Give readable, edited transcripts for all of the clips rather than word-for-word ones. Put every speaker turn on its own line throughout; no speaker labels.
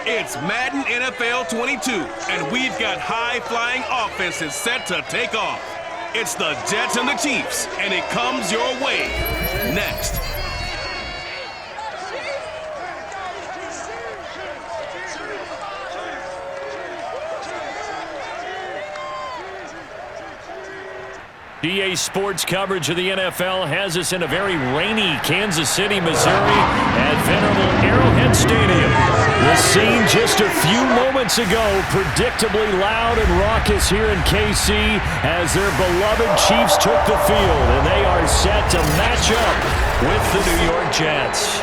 It's Madden NFL 22, and we've got high-flying offenses set to take off. It's the Jets and the Chiefs, and it comes your way next.
EA Sports coverage of the NFL has us in a very rainy Kansas City, Missouri at venerable Arrowhead Stadium. The scene just a few moments ago, predictably loud and raucous here in KC as their beloved Chiefs took the field, and they are set to match up with the New York Jets.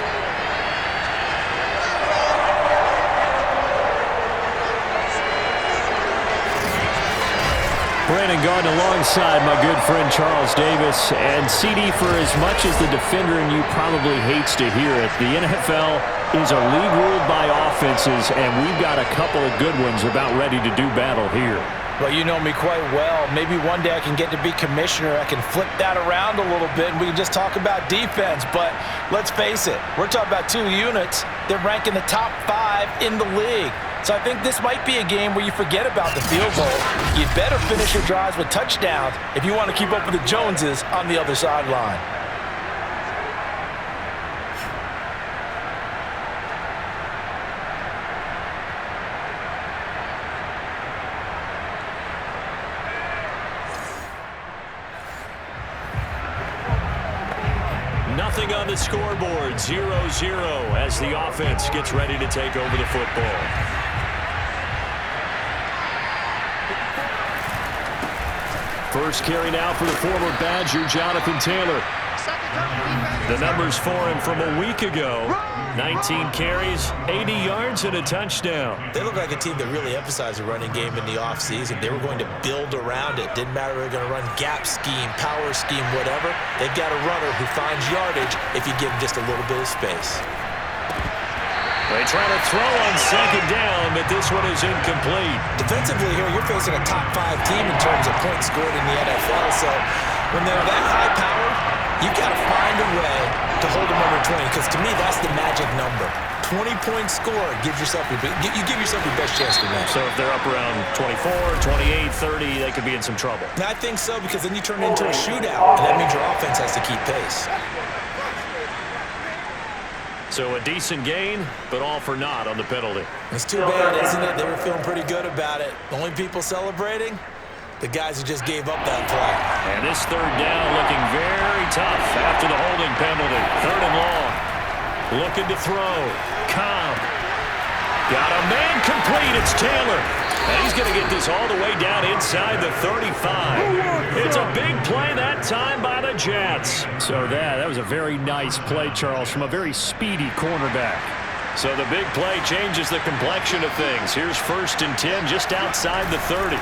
Brandon Garden alongside my good friend Charles Davis. And CD, for as much as the defender in you probably hates to hear it, the NFL is a league ruled by offenses, and we've got a couple of good ones about ready to do battle here.
Well, you know me quite well. Maybe one day I can get to be commissioner. I can flip that around a little bit, and we can just talk about defense. But let's face it, we're talking about two units that rank in the top 5 in the league. So I think this might be a game where you forget about the field goal. You better finish your drives with touchdowns if you want to keep up with the Joneses on the other sideline.
Nothing on the scoreboard, 0-0 as the offense gets ready to take over the football. First carry now for the former Badger, Jonathan Taylor. The numbers for him from a week ago, 19 carries, 80 yards, and a touchdown.
They look like a team that really emphasized the running game in the offseason. They were going to build around it. Didn't matter if they were going to run gap scheme, power scheme, whatever. They've got a runner who finds yardage if you give him just a little bit of space.
They try to throw on second down, but this one is incomplete.
Defensively here, you're facing a top 5 team in terms of points scored in the NFL. So when they're that high-powered, you've got to find a way to hold them under 20, because to me, that's the magic number. 20-point score gives yourself you give yourself your best chance to win.
So if they're up around 24, 28, 30, they could be in some trouble.
And I think so, because then you turn it into a shootout, and that means your offense has to keep pace.
So a decent gain, but all for naught on the penalty.
It's too bad, isn't it? They were feeling pretty good about it. The only people celebrating, the guys who just gave up that play.
And this third down looking very tough after the holding penalty. 3rd and long. Looking to throw. Cobb. Got a man complete. It's Taylor. And he's going to get this all the way down inside the 35. It's a big play that time by the Jets. So that was a very nice play, Charles, from a very speedy cornerback. So the big play changes the complexion of things. Here's 1st and 10 just outside the 30.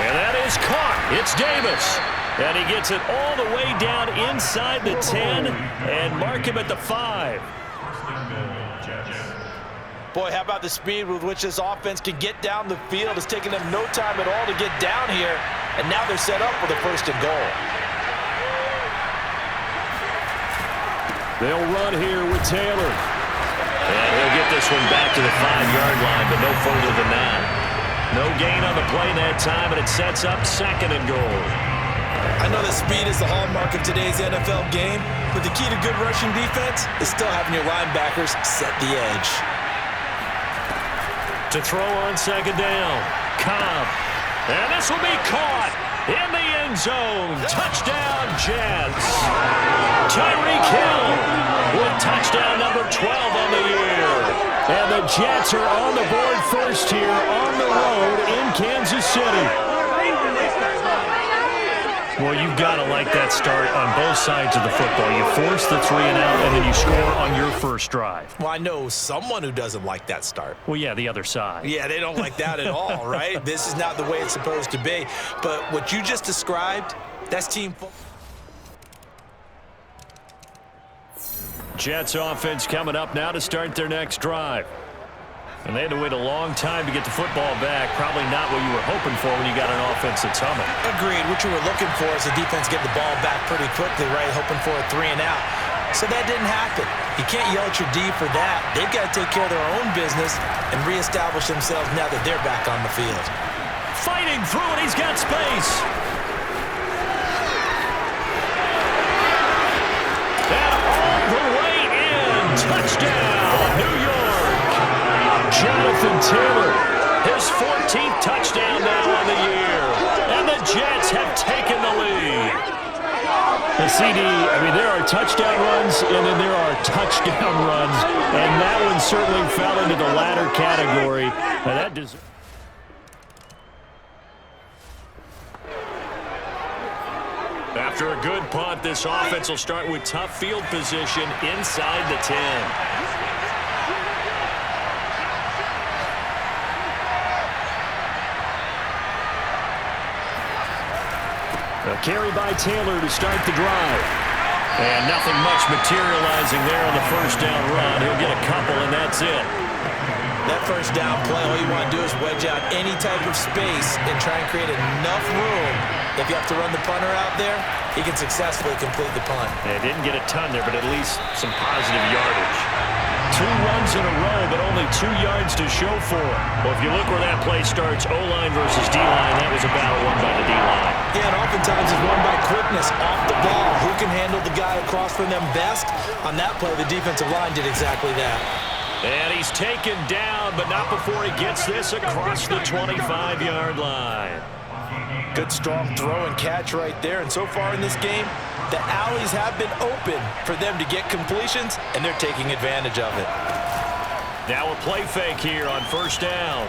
And that is caught. It's Davis. And he gets it all the way down inside the 10 and mark him at the 5.
Boy, how about the speed with which this offense can get down the field? It's taken them no time at all to get down here, and now they're set up for the 1st and goal.
They'll run here with Taylor. And he'll get this one back to the 5-yard line, but no further than that. No gain on the play that time, and it sets up 2nd and goal.
I know that speed is the hallmark of today's NFL game, but the key to good rushing defense is still having your linebackers set the edge.
To throw on 2nd down, Cobb. And this will be caught in the end zone. Touchdown, Jets. Tyreek Hill with touchdown number 12 on the year. And the Jets are on the board first here on the road in Kansas City. Well, you've got to like that start on both sides of the football. You force the 3 and out, and then you score on your first drive.
Well, I know someone who doesn't like that start.
Well, yeah, the other side.
Yeah, they don't like that at all, right? This is not the way it's supposed to be. But what you just described, that's team football.
Jets offense coming up now to start their next drive. And they had to wait a long time to get the football back. Probably not what you were hoping for when you got an offense that's humming.
Agreed. What you were looking for is the defense getting the ball back pretty quickly, right? Hoping for a 3 and out. So that didn't happen. You can't yell at your D for that. They've got to take care of their own business and reestablish themselves now that they're back on the field.
Fighting through it, he's got space. And all the way in. Touchdown, New York. Jonathan Taylor, his 14th touchdown now on the year. And the Jets have taken the lead. The CD, I mean, there are touchdown runs, and then there are touchdown runs, and that one certainly fell into the latter category. Now that deserves. After a good punt, this offense will start with tough field position inside the 10. A carry by Taylor to start the drive. And nothing much materializing there on the first down run. He'll get a couple, and that's it.
That first down play, all you want to do is wedge out any type of space and try and create enough room. If you have to run the punter out there, he can successfully complete the punt.
They didn't get a ton there, but at least some positive yardage. 2 runs in a row, but only 2 yards to show for it. Well, if you look where that play starts, O-line versus D-line, that was a battle won by the D-line.
Yeah, and oftentimes it's won by quickness off the ball. Who can handle the guy across from them best? On that play, the defensive line did exactly that.
And he's taken down, but not before he gets this across the 25-yard line.
Good strong throw and catch right there. And so far in this game, the alleys have been open for them to get completions, and they're taking advantage of it.
Now a play fake here on first down.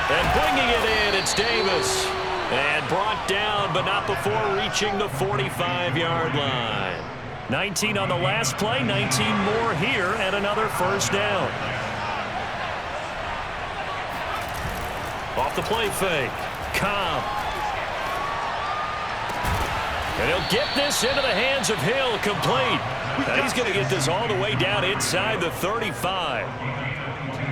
And bringing it in, it's Davis. And brought down, but not before reaching the 45-yard line. 19 on the last play, 19 more here, and another first down. Off the play fake. Cobb. And he'll get this into the hands of Hill, complete. And he's going to get this all the way down inside the 35.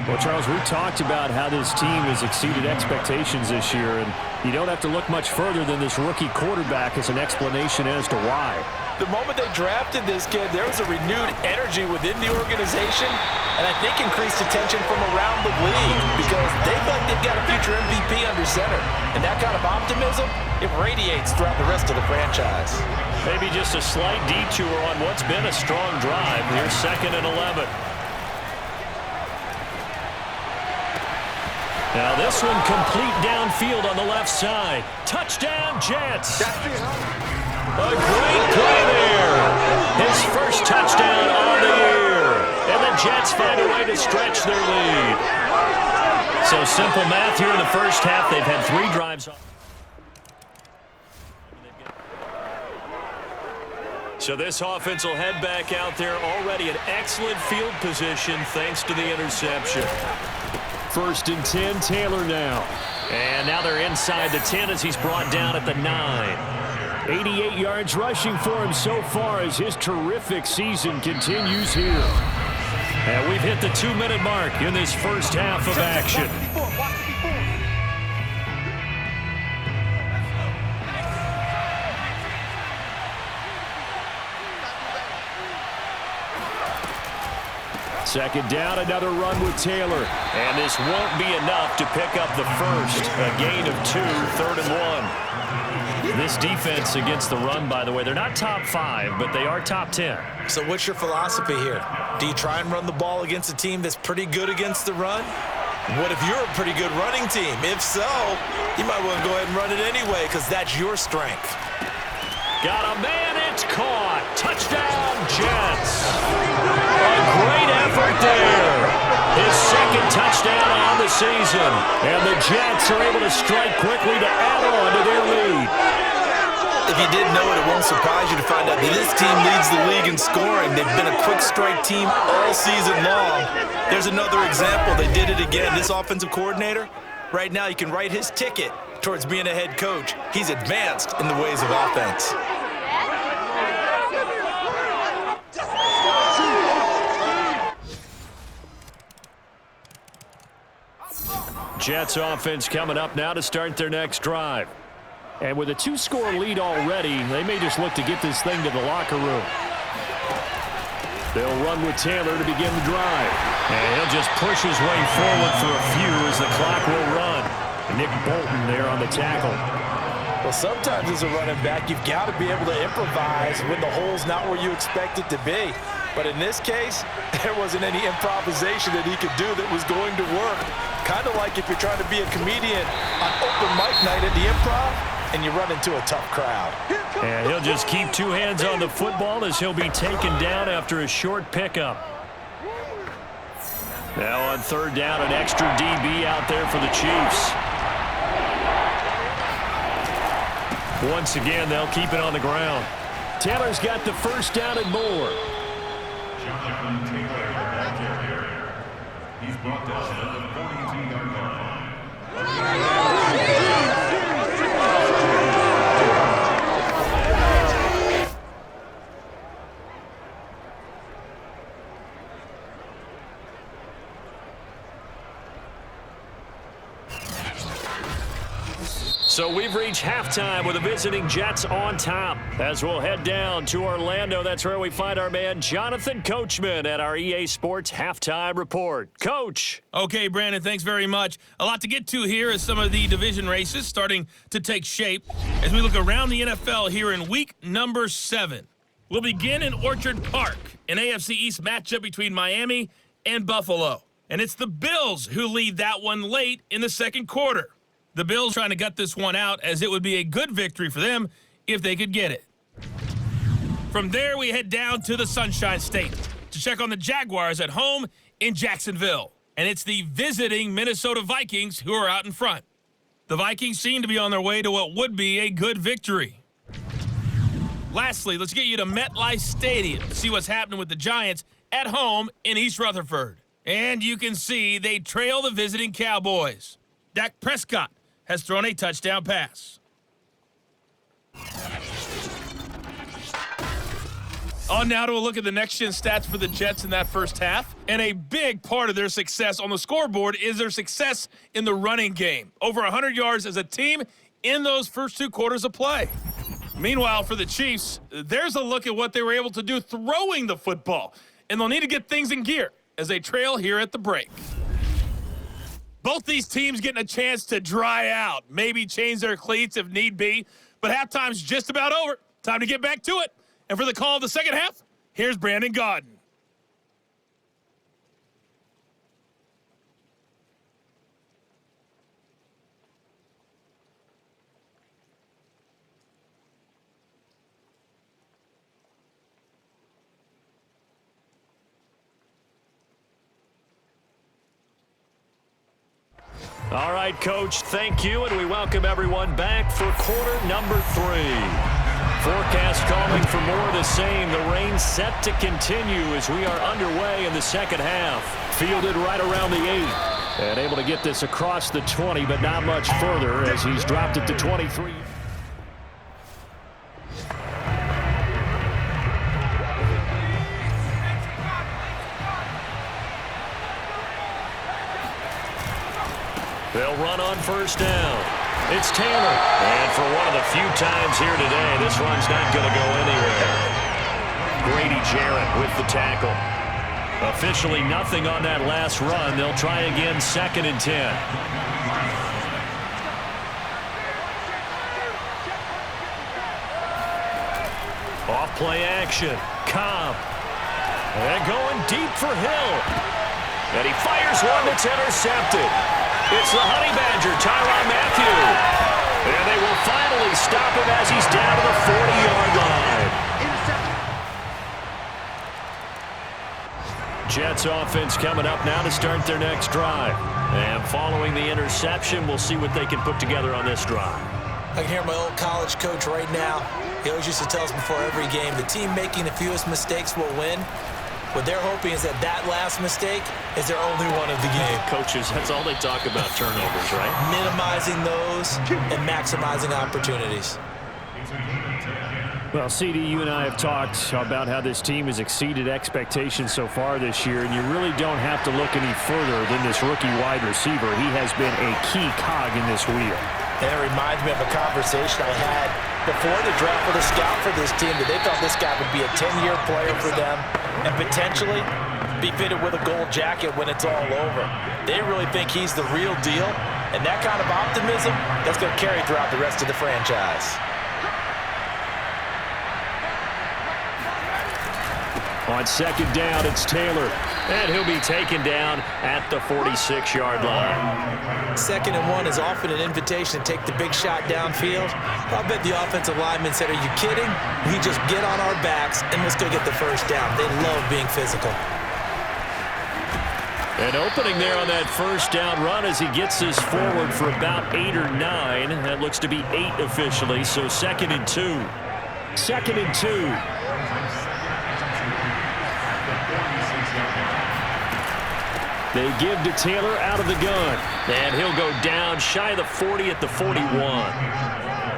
Well, Charles, we talked about how this team has exceeded expectations this year, and you don't have to look much further than this rookie quarterback as an explanation as to why.
The moment they drafted this kid, there was a renewed energy within the organization, and I think increased attention from around the league because they feel like they've got a future MVP under center. And that kind of optimism, it radiates throughout the rest of the franchise.
Maybe just a slight detour on what's been a strong drive. Here's 2nd and 11. Now this one complete downfield on the left side. Touchdown, Jets. A great play there. His first touchdown on the year. And the Jets find a way to stretch their lead. So simple math here in the first half. They've had 3 drives. So this offense will head back out there already in excellent field position thanks to the interception. 1st and 10, Taylor now. And now they're inside the 10 as he's brought down at the 9. 88 yards rushing for him so far as his terrific season continues here. And we've hit the 2-minute mark in this first half of action. Second down, another run with Taylor. And this won't be enough to pick up the first. A gain of 2, 3rd and 1. This defense against the run, by the way, they're not top 5, but they are top 10.
So what's your philosophy here? Do you try and run the ball against a team that's pretty good against the run? What if you're a pretty good running team? If so, you might want to go ahead and run it anyway because that's your strength.
Got a man, it's caught. Touchdown, Jets. A great effort there. His 2nd touchdown on the season. And the Jets are able to strike quickly to add on to their lead.
If you didn't know it, it won't surprise you to find out that this team leads the league in scoring. They've been a quick strike team all season long. There's another example. They did it again. This offensive coordinator, right now you can write his ticket towards being a head coach. He's advanced in the ways of offense. Jets offense coming up now to start their next drive.
And with a 2-score lead already, they may just look to get this thing to the locker room. They'll run with Taylor to begin the drive. And he'll just push his way forward for a few as the clock will run. Nick Bolton there on the tackle.
Well, sometimes as a running back, you've got to be able to improvise when the hole's not where you expect it to be. But in this case, there wasn't any improvisation that he could do that was going to work. Kind of like if you're trying to be a comedian on open mic night at the Improv and you run into a tough crowd.
And he'll just keep 2 hands on the football as he'll be taken down after a short pickup. Now on 3rd down, an extra DB out there for the Chiefs. Once again, they'll keep it on the ground. Taylor's got the 1st down and more.
Jonathan Taylor, the ball carrier. He's brought down at the 42-yard line.
So we've reached halftime with the visiting Jets on top. As we'll head down to Orlando, that's where we find our man Jonathan Coachman at our EA Sports Halftime Report. Coach.
Okay, Brandon, thanks very much. A lot to get to here as some of the division races starting to take shape as we look around the NFL here in week number 7. We'll begin in Orchard Park, an AFC East matchup between Miami and Buffalo. And it's the Bills who lead that one late in the 2nd quarter. The Bills trying to gut this one out as it would be a good victory for them if they could get it. From there, we head down to the Sunshine State to check on the Jaguars at home in Jacksonville. And it's the visiting Minnesota Vikings who are out in front. The Vikings seem to be on their way to what would be a good victory. Lastly, let's get you to MetLife Stadium to see what's happening with the Giants at home in East Rutherford. And you can see they trail the visiting Cowboys. Dak Prescott has thrown a touchdown pass. On now to a look at the next-gen stats for the Jets in that first half. And a big part of their success on the scoreboard is their success in the running game. Over 100 yards as a team in those first 2 quarters of play. Meanwhile, for the Chiefs, there's a look at what they were able to do throwing the football. And they'll need to get things in gear as they trail here at the break. Both these teams getting a chance to dry out, maybe change their cleats if need be, but halftime's just about over. Time to get back to it. And for the call of the second half, here's Brandon Gaudin.
All right, Coach, thank you, and we welcome everyone back for quarter number 3. Forecast calling for more of the same. The rain set to continue as we are underway in the second half. Fielded right around the 8. And able to get this across the 20, but not much further as he's dropped it to 23. They'll run on first down. It's Taylor. And for one of the few times here today, this one's not going to go anywhere. Grady Jarrett with the tackle. Officially nothing on that last run. They'll try again, 2nd and 10. Off play action. Cobb. And going deep for Hill. And he fires one that's intercepted. It's the Honey Badger, Tyrann Mathieu. And they will finally stop him as he's down to the 40-yard line. Jets offense coming up now to start their next drive. And following the interception, we'll see what they can put together on this drive.
I can hear my old college coach right now. He always used to tell us before every game, the team making the fewest mistakes will win. What they're hoping is that that last mistake is their only one of the game.
Coaches, that's all they talk about, turnovers, right?
Minimizing those and maximizing opportunities.
Well, CD, you and I have talked about how this team has exceeded expectations so far this year, and you really don't have to look any further than this rookie wide receiver. He has been a key cog in this wheel.
And it reminds me of a conversation I had before the draft with a scout for this team, that they thought this guy would be a 10-year player for them and potentially be fitted with a gold jacket when it's all over. They really think he's the real deal, and that kind of optimism, that's going to carry throughout the rest of the franchise.
On second down, it's Taylor, and he'll be taken down at the 46-yard line.
2nd and 1 is often an invitation to take the big shot downfield. I bet the offensive lineman said, "Are you kidding? We just get on our backs and let's go get the first down." They love being physical.
An opening there on that first down run as he gets this forward for about 8 or 9. That looks to be 8 officially, so 2nd and 2. 2nd and 2. They give to Taylor out of the gun, and he'll go down shy of the 40 at the 41.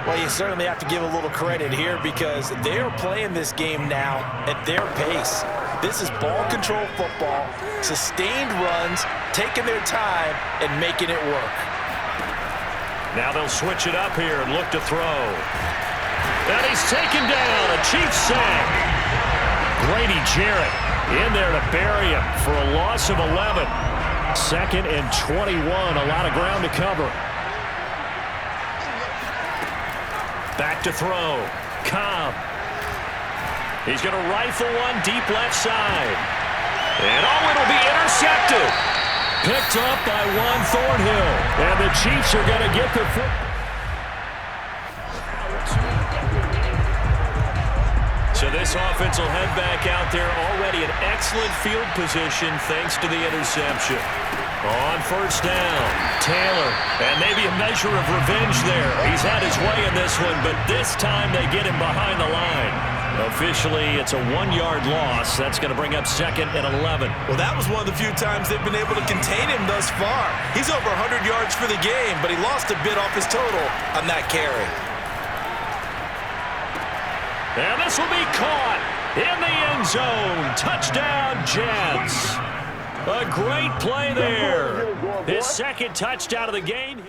Well, you certainly have to give a little credit here because they are playing this game now at their pace. This is ball control football, sustained runs, taking their time and making it work.
Now they'll switch it up here and look to throw. And he's taken down, a Chiefs sack. Grady Jarrett in there to bury him for a loss of 11. 2nd and 21, a lot of ground to cover. Back to throw. Cobb. He's going to rifle one deep left side. And it'll be intercepted. Picked up by Juan Thornhill. And the Chiefs are going to get the foot. So this offense will head back out there, already in excellent field position thanks to the interception. On first down, Taylor, and maybe a measure of revenge there. He's had his way in this one, but this time they get him behind the line. Officially, it's a 1-yard loss. That's going to bring up 2nd and 11.
Well, that was one of the few times they've been able to contain him thus far. He's over 100 yards for the game, but he lost a bit off his total on that carry.
And this will be caught in the end zone. Touchdown, Jets. A great play there. His 2nd touchdown of the game.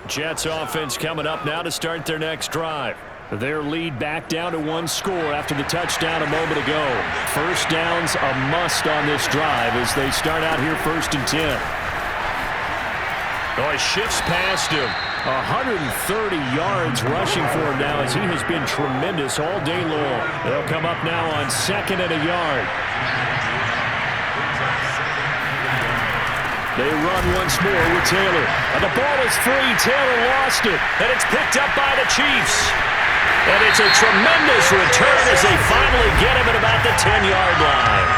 Jets offense coming up now to start their next drive. Their lead back down to 1 score after the touchdown a moment ago. First down's a must on this drive as they start out here 1st and 10. Oh, he shifts past him. 130 yards rushing for him now as he has been tremendous all day long. They'll come up now on 2nd and a yard. They run once more with Taylor. And the ball is free. Taylor lost it. And it's picked up by the Chiefs. And it's a tremendous return as they finally get him at about the 10-yard line.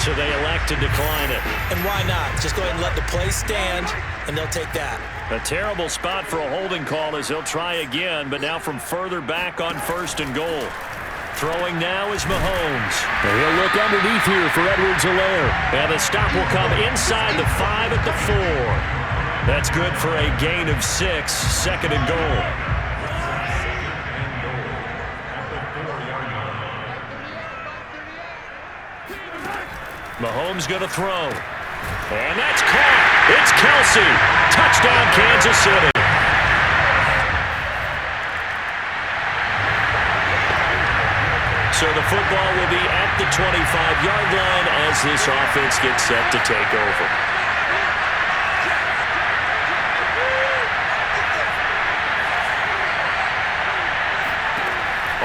So they elect to decline it.
And why not? Just go ahead and let the play stand, and they'll take that.
A terrible spot for a holding call as they'll try again, but now from further back on 1st and goal. Throwing now is Mahomes. And he'll look underneath here for Edwards-Helaire. And the stop will come inside the 5 at the 4. That's good for a gain of 6, 2nd and goal. Mahomes going to throw. And that's caught. It's Kelsey. Touchdown, Kansas City. So the football will be at the 25-yard line as this offense gets set to take over.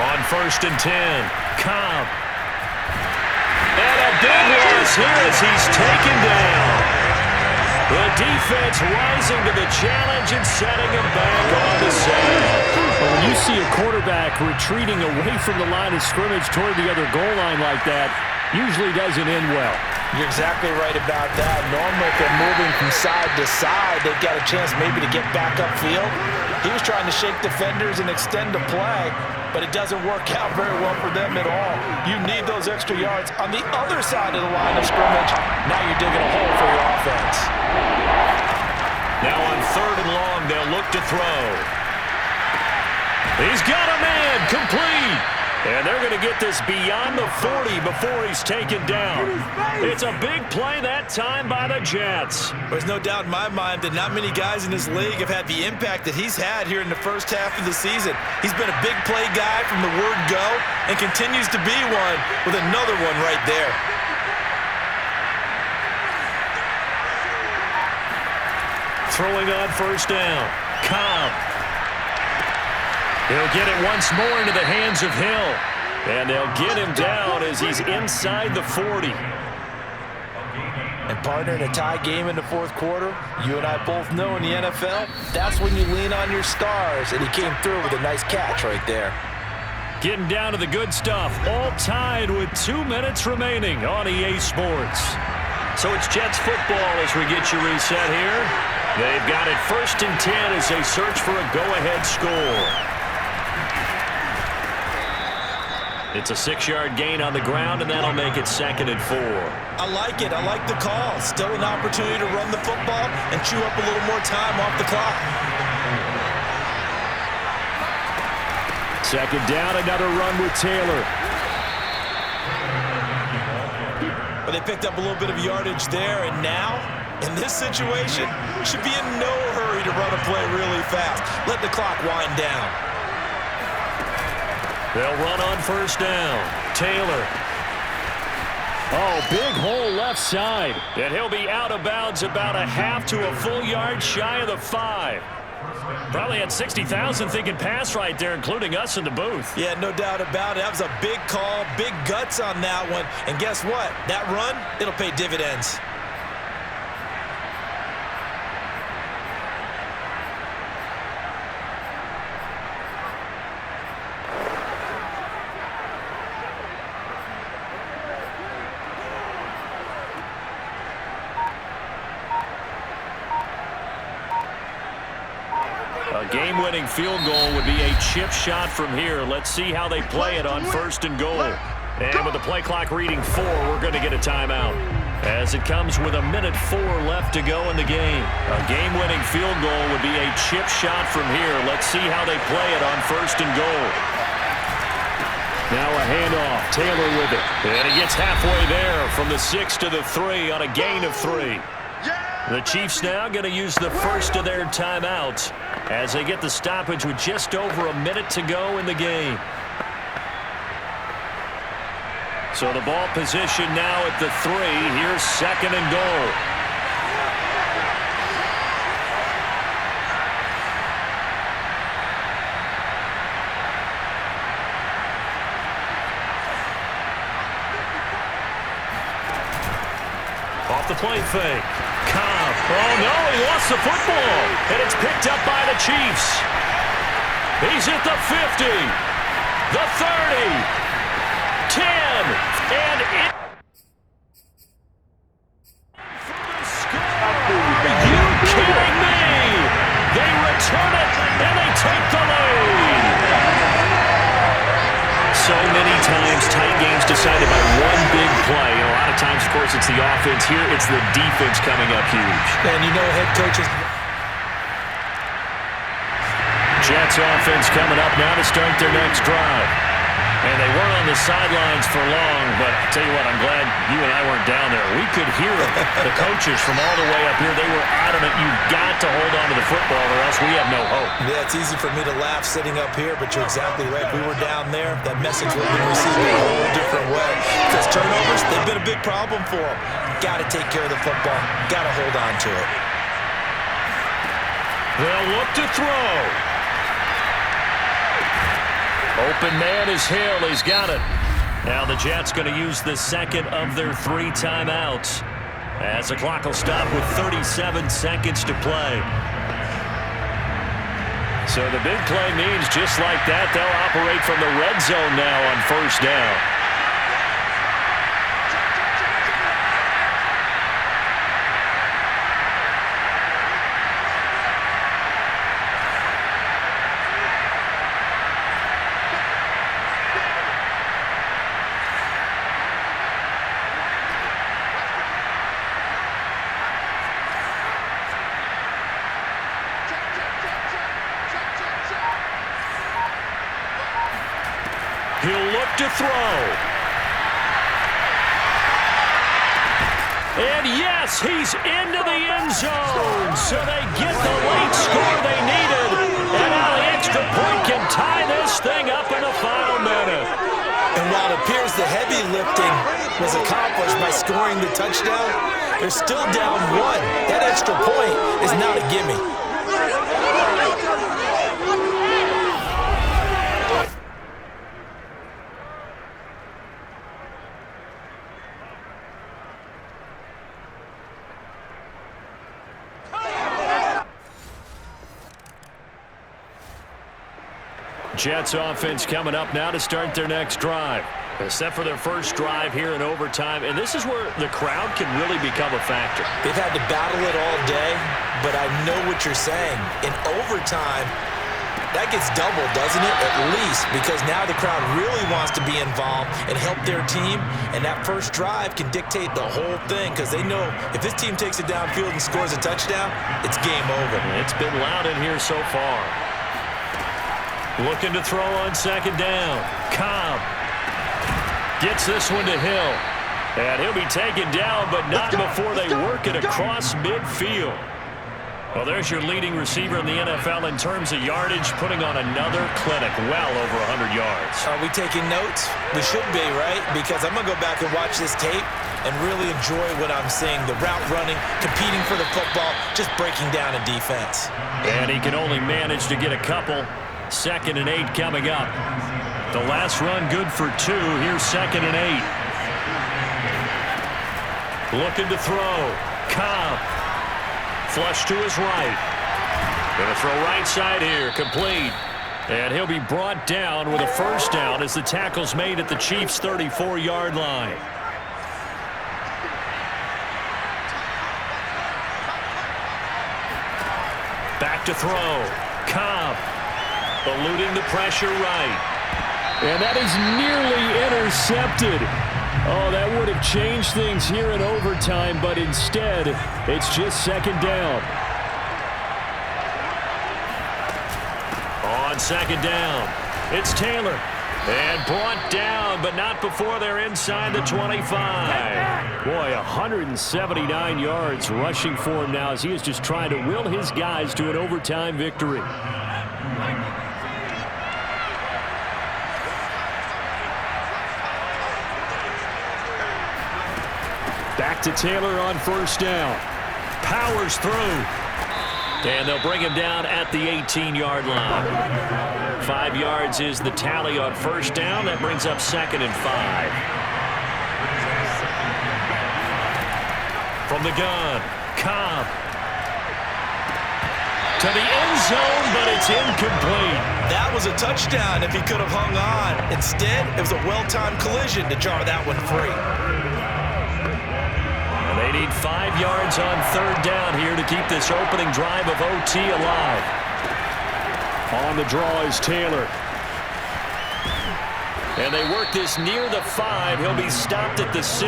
On 1st and 10, Cobb. And a big loss here as he's taken down. The defense rising to the challenge and setting him back on the side. Well, when you see a quarterback retreating away from the line of scrimmage toward the other goal line like that, usually doesn't end well.
You're exactly right about that. Normally, if they're moving from side to side, they've got a chance maybe to get back upfield. He was trying to shake defenders and extend the play, but it doesn't work out very well for them at all. You need those extra yards on the other side of the line of scrimmage. Now you're digging a hole for your offense.
Now on 3rd and long, they'll look to throw. He's got a man complete. And they're going to get this beyond the 40 before he's taken down. It's a big play that time by the Jets.
There's no doubt in my mind that not many guys in this league have had the impact that he's had here in the first half of the season. He's been a big play guy from the word go and continues to be one with another one right there.
Throwing on first down. Cobb. He'll get it once more into the hands of Hill. And they'll get him down as he's inside the 40.
And partner, in a tie game in the fourth quarter, you and I both know in the NFL, that's when you lean on your stars. And he came through with a nice catch right there.
Getting down to the good stuff. All tied with 2 minutes remaining on EA Sports. So it's Jets football as we get you reset here. They've got it 1st and 10 as they search for a go-ahead score. It's a 6-yard gain on the ground, and that'll make it 2nd and 4.
I like it. I like the call. Still an opportunity to run the football and chew up a little more time off the clock.
2nd down, another run with Taylor.
But they picked up a little bit of yardage there, and now, in this situation, should be in no hurry to run a play really fast. Let the clock wind down.
They'll run on first down. Taylor. Oh, big hole left side. And he'll be out of bounds about a half to a full yard shy of the 5. Probably had 60,000 thinking pass right there, including us in the booth.
Yeah, no doubt about it. That was a big call, big guts on that one. And guess what? That run, it'll pay dividends.
A game-winning field goal would be a chip shot from here. Let's see how they play it on 1st and goal. And with the play clock reading 4, we're going to get a timeout. As it comes with 1:04 left to go in the game. A game-winning field goal would be a chip shot from here. Let's see how they play it on 1st and goal. Now a handoff. Taylor with it. And he gets halfway there from the 6 to the 3 on a gain of 3. The Chiefs now going to use the first of their timeouts as they get the stoppage with just over a minute to go in the game. So the ball position now at the 3. Here's 2nd and goal. Off the play fake. Cobb. Oh, no, he lost the football. And it's picked up by the Chiefs. He's at the 50. The 30. 10. And it... Are you kidding me? They return it, and they take the lead. So many times, tight games decided by one big play. And a lot of times, of course, it's the offense. Here, it's the defense coming up huge.
And you know, head coaches...
Jets offense coming up now to start their next drive. And they weren't on the sidelines for long, but I tell you what, I'm glad you and I weren't down there. We could hear the coaches from all the way up here. They were adamant, you've got to hold on to the football or else we have no hope.
Yeah, it's easy for me to laugh sitting up here, but you're exactly right. If we were down there, that message would have been received in a whole different way. Because turnovers, they've been a big problem for them. Got to take care of the football. Got to hold on to it.
They'll look to throw. Open man is Hill. He's got it. Now the Jets going to use the 2nd of their 3 timeouts as the clock will stop with 37 seconds to play. So the big play means just like that, they'll operate from the red zone now on 1st down. He'll look to throw. And yes, he's into the end zone. So they get the late score they needed. And now the extra point can tie this thing up in the final minute.
And while it appears the heavy lifting was accomplished by scoring the touchdown, they're still down 1. That extra point is not a gimme.
Jets offense coming up now to start their next drive. Except for their first drive here in overtime. And this is where the crowd can really become a factor.
They've had to battle it all day, but I know what you're saying. In overtime, that gets doubled, doesn't it? At least, because now the crowd really wants to be involved and help their team. And that first drive can dictate the whole thing because they know if this team takes it downfield and scores a touchdown, it's game over.
It's been loud in here so far. Looking to throw on second down. Cobb gets this one to Hill. And he'll be taken down, but not before they work it across midfield. Well, there's your leading receiver in the NFL in terms of yardage, putting on another clinic, well over 100 yards.
Are we taking notes? We should be, right? Because I'm going to go back and watch this tape and really enjoy what I'm seeing. The route running, competing for the football, just breaking down a defense.
And he can only manage to get a couple. 2nd and 8 coming up. The last run good for 2. Here's 2nd and 8. Looking to throw. Cobb. Flush to his right. Going to throw right side here. Complete. And he'll be brought down with a first down as the tackle's made at the Chiefs' 34-yard line. Back to throw. Cobb. Eluding the pressure right. And that is nearly intercepted. Oh, that would have changed things here in overtime, but instead, it's just 2nd down. On 2nd down, it's Taylor. And brought down, but not before they're inside the 25. Boy, 179 yards rushing for him now as he is just trying to will his guys to an overtime victory. Back to Taylor on first down. Powers through. And they'll bring him down at the 18-yard line. 5 yards is the tally on first down. That brings up 2nd and 5. From the gun, Cobb. To the end zone, but it's incomplete.
That was a touchdown if he could have hung on. Instead, it was a well-timed collision to jar that one free.
They need 5 yards on 3rd down here to keep this opening drive of OT alive. On the draw is Taylor. And they work this near the 5. He'll be stopped at the 6.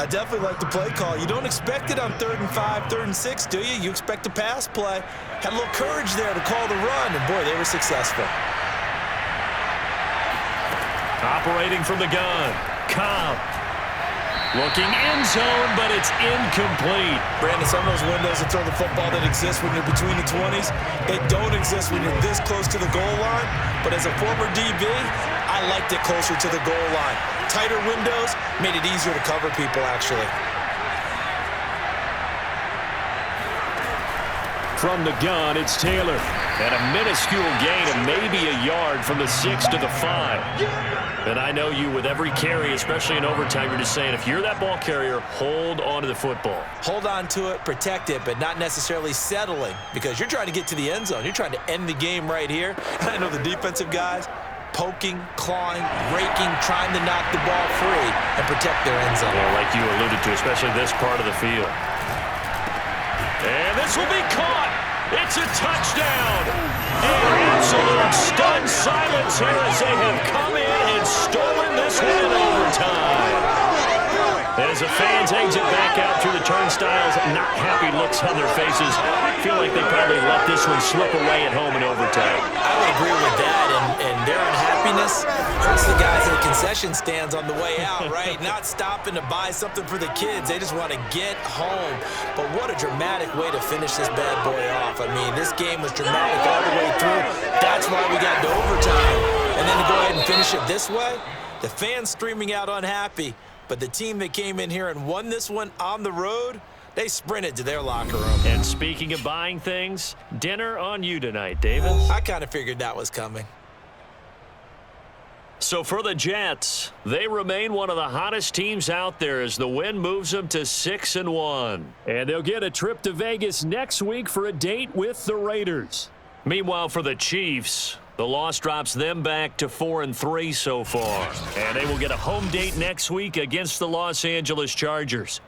I definitely like the play call. You don't expect it on 3rd and 5, 3rd and 6, do you? You expect a pass play. Had a little courage there to call the run, and boy, they were successful.
Operating from the gun. Cobb. Looking end zone, but it's incomplete.
Brandon, some of those windows to throw the football that exist when you're between the 20s, they don't exist when you're this close to the goal line. But as a former DB, I liked it closer to the goal line. Tighter windows made it easier to cover people, actually.
From the gun, it's Taylor. And a minuscule gain of maybe a yard from the 6 to the 5. And I know you with every carry, especially in overtime, you're just saying, if you're that ball carrier, hold on to the football.
Hold on to it, protect it, but not necessarily settling because you're trying to get to the end zone. You're trying to end the game right here. And I know the defensive guys poking, clawing, raking, trying to knock the ball free and protect their end zone.
Well, like you alluded to, especially this part of the field. And this will be caught. It's a touchdown. An absolute stunned silence here as they have come in and stolen this one in overtime. As the fans exit back out through the turnstiles, not happy looks on their faces. Feel like they probably let this one slip away at home in overtime.
I would agree with that, and their unhappiness hurts the guys in the concession stands on the way out, right? Not stopping to buy something for the kids. They just want to get home. But what a dramatic way to finish this bad boy off. I mean, this game was dramatic all the way through. That's why we got to overtime. And then to go ahead and finish it this way, the fans streaming out unhappy. But the team that came in here and won this one on the road, they sprinted to their locker room.
And speaking of buying things, dinner on you tonight, David.
I kind of figured that was coming.
So for the Jets, they remain one of the hottest teams out there as the win moves them to 6-1. And they'll get a trip to Vegas next week for a date with the Raiders. Meanwhile, for the Chiefs, the loss drops them back to 4-3 so far. And they will get a home date next week against the Los Angeles Chargers.